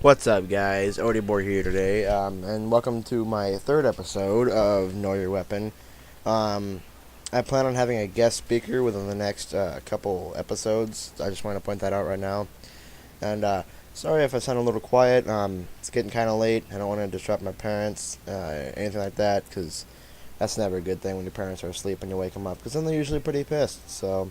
What's up, guys? Odibor here today, and welcome to my third episode of Know Your Weapon. Um, I plan on having a guest speaker within the next couple episodes. I just want to point that out right now. And sorry if I sound a little quiet. It's getting kind of late. I don't want to disrupt my parents, anything like that, because that's never a good thing when your parents are asleep and you wake them up, because then they're usually pretty pissed. So.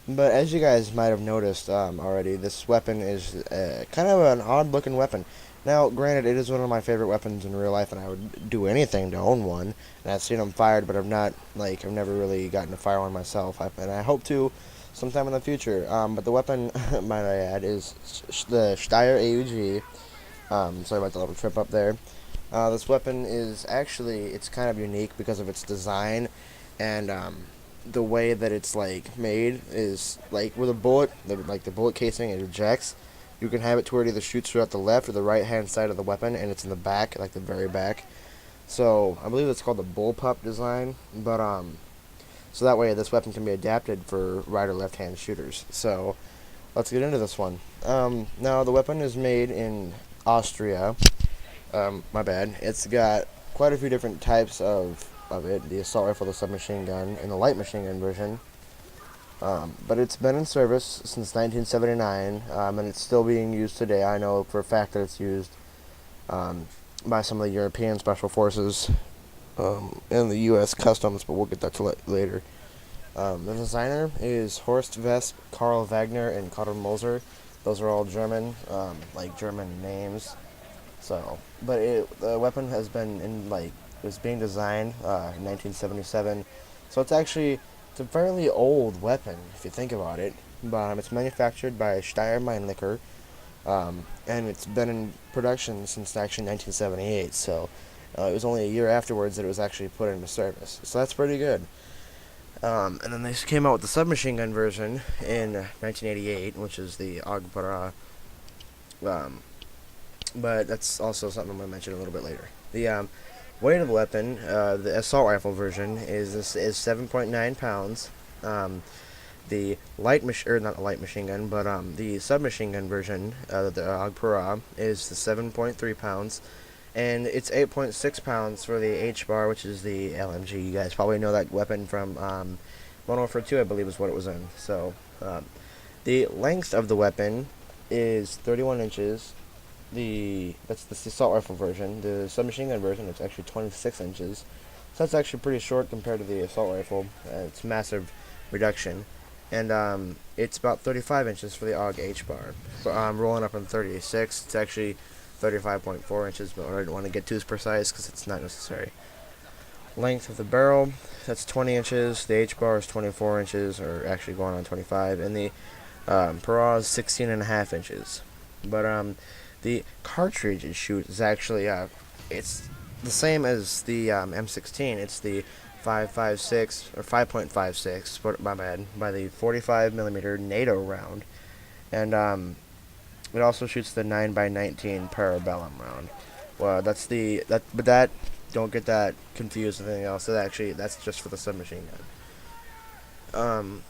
But as you guys might have noticed already, this weapon is kind of an odd-looking weapon. Now, granted, it is one of my favorite weapons in real life, and I would do anything to own one. And I've seen them fired, but I've never really gotten to fire one myself. And I hope to sometime in the future. But the weapon, might I add, is the Steyr AUG. Sorry about the little trip up there. This weapon is actually, it's kind of unique because of its design, and the way that it's like made is like with a bullet, the bullet casing it ejects. You can have it to where it either shoots throughout the left or the right hand side of the weapon, and it's in the back, like the very back. So I believe it's called the bullpup design, but so that way this weapon can be adapted for right or left hand shooters. So let's get into this one. Now the weapon is made in Austria. My bad. It's got quite a few different types of it, the assault rifle, the submachine gun, and the light machine gun version. But it's been in service since 1979, and it's still being used today. I know for a fact that it's used by some of the European Special Forces and the U.S. Customs, but we'll get that to later. The designer is Horst Wesp, Karl Wagner, and Karl Moser. Those are all German, German names. So, but the weapon has been it was being designed in 1977, so it's a fairly old weapon if you think about it. But it's manufactured by Steyr Meinlicher, and it's been in production since actually 1978. So it was only a year afterwards that it was actually put into service. So that's pretty good. And then they came out with the submachine gun version in 1988, which is the AUG. But that's also something I'm going to mention a little bit later. The weight of the weapon, the assault rifle version, is 7.9 pounds. The not the light machine gun, but the submachine gun version, the AUG is the 7.3 pounds, and it's 8.6 pounds for the H-bar, which is the LMG. You guys probably know that weapon from Modern Warfare 2, I believe is what it was in. So the length of the weapon is 31 inches. That's the assault rifle version. The submachine gun version, it's actually 26 inches. So that's actually pretty short compared to the assault rifle. It's a massive reduction. And it's about 35 inches for the AUG H-bar. So I'm rolling up on 36. It's actually 35.4 inches, but I don't want to get too precise because it's not necessary. Length of the barrel, that's 20 inches. The H-bar is 24 inches, or actually going on 25. And the Para is 16.5 inches. But the cartridge it shoots is actually it's the same as the M16. It's the 5.56 or 5.56, but my bad, by the 45 millimeter NATO round, and it also shoots the 9x19 Parabellum round. Well, but don't get that confused with anything else. That's just for the submachine gun.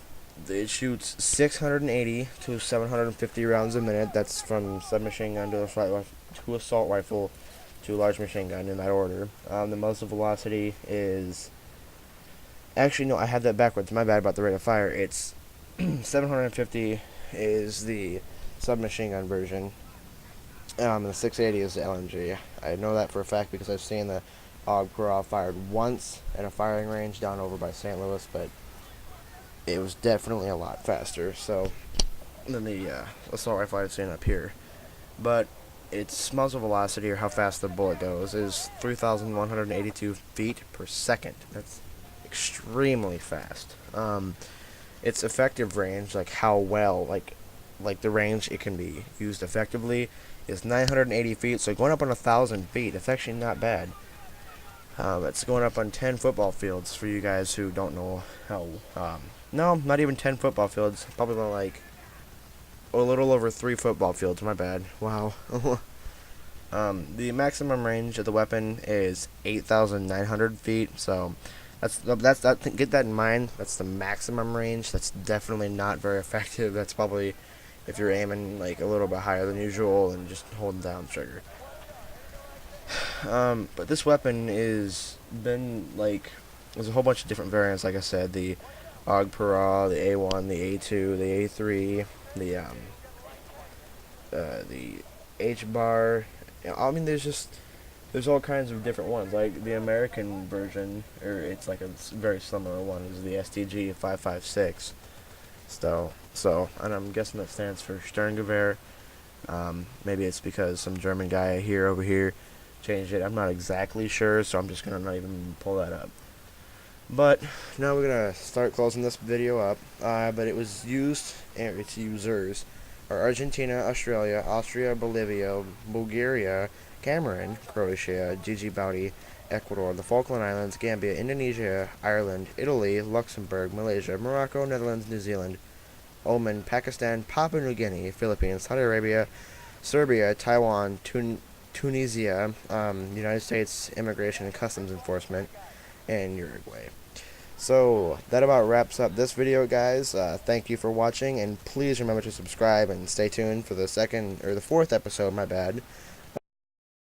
It shoots 680 to 750 rounds a minute. That's from submachine gun to assault rifle to large machine gun in that order. The muzzle velocity is... Actually, no, I had that backwards. My bad about the rate of fire. It's 750 is the submachine gun version. The 680 is the LMG. I know that for a fact because I've seen the AUG fired once at a firing range down over by St. Louis, but it was definitely a lot faster than the assault rifle I've seen up here. But its muzzle velocity, or how fast the bullet goes, is 3,182 feet per second. That's extremely fast. Its effective range, like how well, like the range it can be used effectively, is 980 feet. So going up on 1,000 feet, it's actually not bad. It's going up on 10 football fields for you guys who don't know how. No, not even 10 football fields. Probably like a little over 3 football fields. My bad. Wow. The maximum range of the weapon is 8,900 feet. So get that in mind. That's the maximum range. That's definitely not very effective. That's probably if you're aiming like a little bit higher than usual and just holding down the trigger. But this weapon is been like, there's a whole bunch of different variants. Like I said, the AUG Para, the A1, the A2, the A3, the H bar. I mean, there's all kinds of different ones. Like the American version, or it's like a very similar one, is the STG 556. So, and I'm guessing that stands for Sterngewehr. Maybe it's because some German guy over here changed it. I'm not exactly sure, so I'm just gonna not even pull that up. But now we're gonna start closing this video up. But it was used, and its users are Argentina, Australia, Austria, Bolivia, Bulgaria, Cameroon, Croatia, Djibouti, Ecuador, the Falkland Islands, Gambia, Indonesia, Ireland, Italy, Luxembourg, Malaysia, Morocco, Netherlands, New Zealand, Oman, Pakistan, Papua New Guinea, Philippines, Saudi Arabia, Serbia, Taiwan, Tunisia, United States Immigration and Customs Enforcement, and Uruguay. So that about wraps up this video, guys. Thank you for watching, and please remember to subscribe and stay tuned for the fourth episode, my bad,